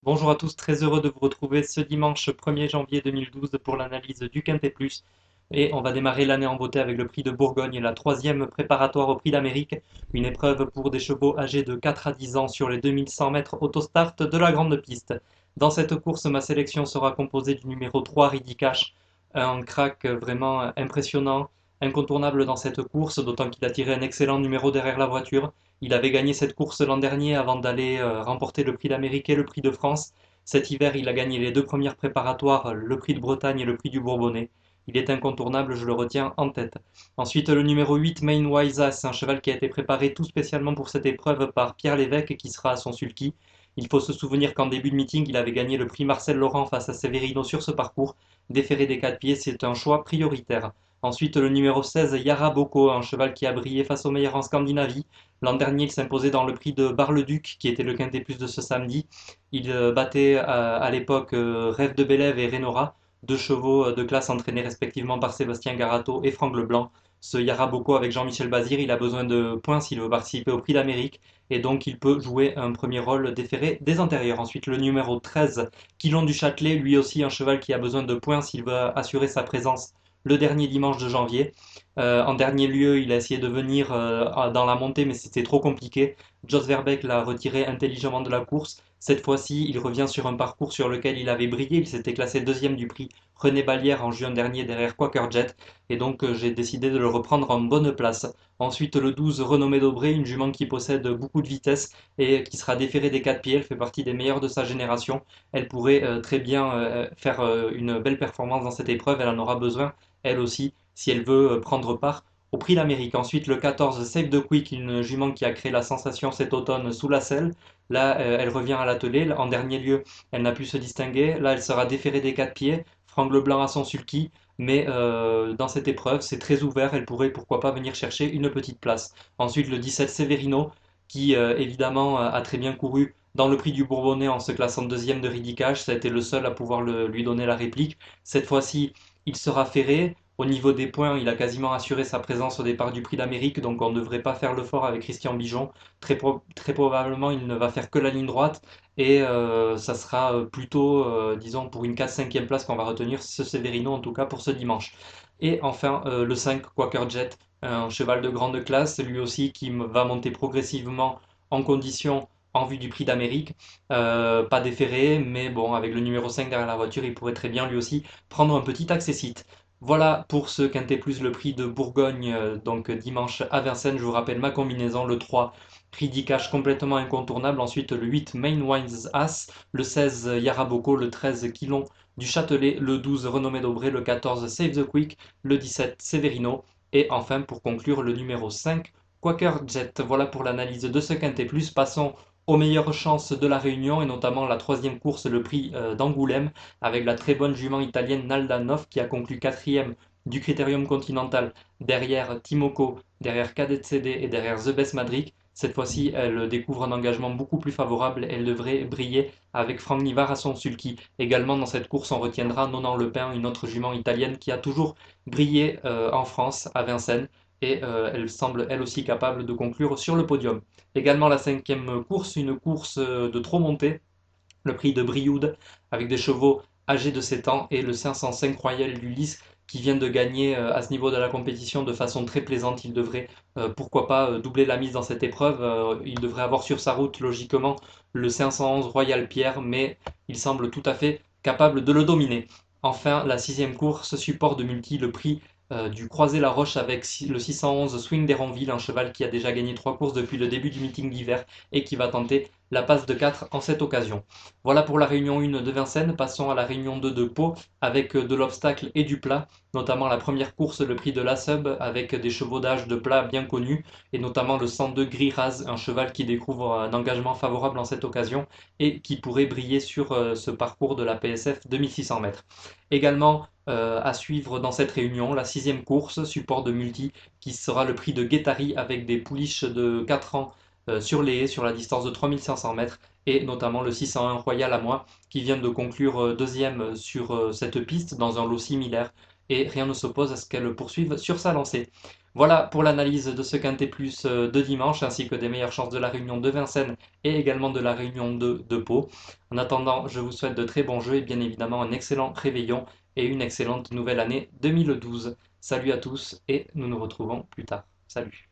Bonjour à tous, très heureux de vous retrouver ce dimanche 1er janvier 2012 pour l'analyse du Quintet Plus. Et on va démarrer l'année en beauté avec le prix de Bourgogne, la troisième préparatoire au prix d'Amérique, une épreuve pour des chevaux âgés de 4 à 10 ans sur les 2100 mètres autostart de la grande piste. Dans cette course, ma sélection sera composée du numéro 3 Ridicash, un crack vraiment impressionnant, incontournable dans cette course, d'autant qu'il a tiré un excellent numéro derrière la voiture. Il avait gagné cette course l'an dernier avant d'aller remporter le prix d'Amérique et le prix de France. Cet hiver, il a gagné les deux premières préparatoires, le prix de Bretagne et le prix du Bourbonnais. Il est incontournable, je le retiens en tête. Ensuite, le numéro 8, Main Wise Ass, un cheval qui a été préparé tout spécialement pour cette épreuve par Pierre Lévesque qui sera à son sulky. Il faut se souvenir qu'en début de meeting, il avait gagné le prix Marcel Laurent face à Severino sur ce parcours. Déféré des 4 pieds, c'est un choix prioritaire. Ensuite, le numéro 16, Yara Boko, un cheval qui a brillé face aux meilleurs en Scandinavie. L'an dernier, il s'imposait dans le prix de Bar-le-Duc, qui était le quintet plus de ce samedi. Il battait à l'époque Rêve de Bélève et Renora, deux chevaux de classe entraînés respectivement par Sébastien Garato et Franck Leblanc. Ce Yaraboko avec Jean-Michel Bazir, il a besoin de points s'il veut participer au prix d'Amérique et donc il peut jouer un premier rôle déféré des antérieurs. Ensuite, le numéro 13, Quilon du Châtelet, lui aussi un cheval qui a besoin de points s'il veut assurer sa présence le dernier dimanche de janvier. En dernier lieu, il a essayé de venir dans la montée, mais c'était trop compliqué. Jos Verbeek l'a retiré intelligemment de la course. Cette fois-ci, il revient sur un parcours sur lequel il avait brillé. Il s'était classé deuxième du prix René Ballière en juin dernier derrière Quaker Jet. Et donc, j'ai décidé de le reprendre en bonne place. Ensuite, le 12, Renommée Dobré, une jument qui possède beaucoup de vitesse et qui sera déférée des 4 pieds. Elle fait partie des meilleures de sa génération. Elle pourrait très bien faire une belle performance dans cette épreuve. Elle en aura besoin, elle aussi, si elle veut prendre part au prix d'Amérique. Ensuite, le 14, Save the Quick, une jument qui a créé la sensation cet automne sous la selle. Là, elle revient à l'attelé. En dernier lieu, elle n'a pu se distinguer. Là, elle sera déférée des 4 pieds. Franck Leblanc à son sulky. Mais dans cette épreuve, c'est très ouvert. Elle pourrait, pourquoi pas, venir chercher une petite place. Ensuite, le 17, Severino, qui évidemment a très bien couru dans le prix du Bourbonnais en se classant deuxième de Ridicache. Ça a été le seul à pouvoir lui donner la réplique. Cette fois-ci, il sera ferré. Au niveau des points, il a quasiment assuré sa présence au départ du Prix d'Amérique, donc on ne devrait pas faire le fort avec Christian Bijon. Très probablement, il ne va faire que la ligne droite et ça sera plutôt, disons, pour une 4-5e place qu'on va retenir ce Severino, en tout cas pour ce dimanche. Et enfin, le 5, Quaker Jet, un cheval de grande classe, lui aussi qui va monter progressivement en condition en vue du Prix d'Amérique. Pas déféré, mais bon, avec le numéro 5 derrière la voiture, il pourrait très bien lui aussi prendre un petit accessite. Voilà pour ce Quintet Plus, le prix de Bourgogne, donc dimanche à Vincennes. Je vous rappelle ma combinaison, le 3, prix d'Icache complètement incontournable. Ensuite, le 8, Main Wines As, le 16, Yaraboko, le 13, Quilon du Châtelet, le 12, Renommée d'Aubray, le 14, Save the Quick, le 17, Severino. Et enfin, pour conclure, le numéro 5, Quaker Jet. Voilà pour l'analyse de ce Quintet Plus. Passons aux meilleures chances de la Réunion et notamment la troisième course, le prix d'Angoulême avec la très bonne jument italienne Naldanov qui a conclu quatrième du Critérium continental derrière Timoko, derrière Cadet CD et derrière The Best Madrid. Cette fois-ci, elle découvre un engagement beaucoup plus favorable. Elle devrait briller avec Franck Nivard à son sulky. Également dans cette course, on retiendra Nonan Lepin, une autre jument italienne qui a toujours brillé en France, à Vincennes. Et elle semble elle aussi capable de conclure sur le podium. Également la cinquième course, une course de trop montée, le prix de Brioude avec des chevaux âgés de 7 ans et le 505 Royal Ulysse qui vient de gagner à ce niveau de la compétition de façon très plaisante. Il devrait pourquoi pas doubler la mise dans cette épreuve. Il devrait avoir sur sa route logiquement le 511 Royal Pierre, mais il semble tout à fait capable de le dominer. Enfin, la sixième course, support de multi, le prix du Croisé-la-Roche avec le 611 Swing d'Héronville, un cheval qui a déjà gagné 3 courses depuis le début du meeting d'hiver et qui va tenter la passe de 4 en cette occasion. Voilà pour la réunion 1 de Vincennes. Passons à la réunion 2 de Pau avec de l'obstacle et du plat, notamment la première course, le prix de la Sub, avec des chevaux d'âge de plat bien connus, et notamment le 102 Gris Raz, un cheval qui découvre un engagement favorable en cette occasion et qui pourrait briller sur ce parcours de la PSF 2600 mètres. Également à suivre dans cette réunion, la sixième course, support de multi, qui sera le prix de Guettari avec des pouliches de 4 ans sur les haies sur la distance de 3500 mètres et notamment le 601 Royal à moi qui vient de conclure deuxième sur cette piste dans un lot similaire et rien ne s'oppose à ce qu'elle poursuive sur sa lancée. Voilà pour l'analyse de ce Quintet Plus de dimanche, ainsi que des meilleures chances de la réunion de Vincennes et également de la réunion de Pau. En attendant, je vous souhaite de très bons jeux et bien évidemment un excellent réveillon et une excellente nouvelle année 2012. Salut à tous et nous nous retrouvons plus tard. Salut.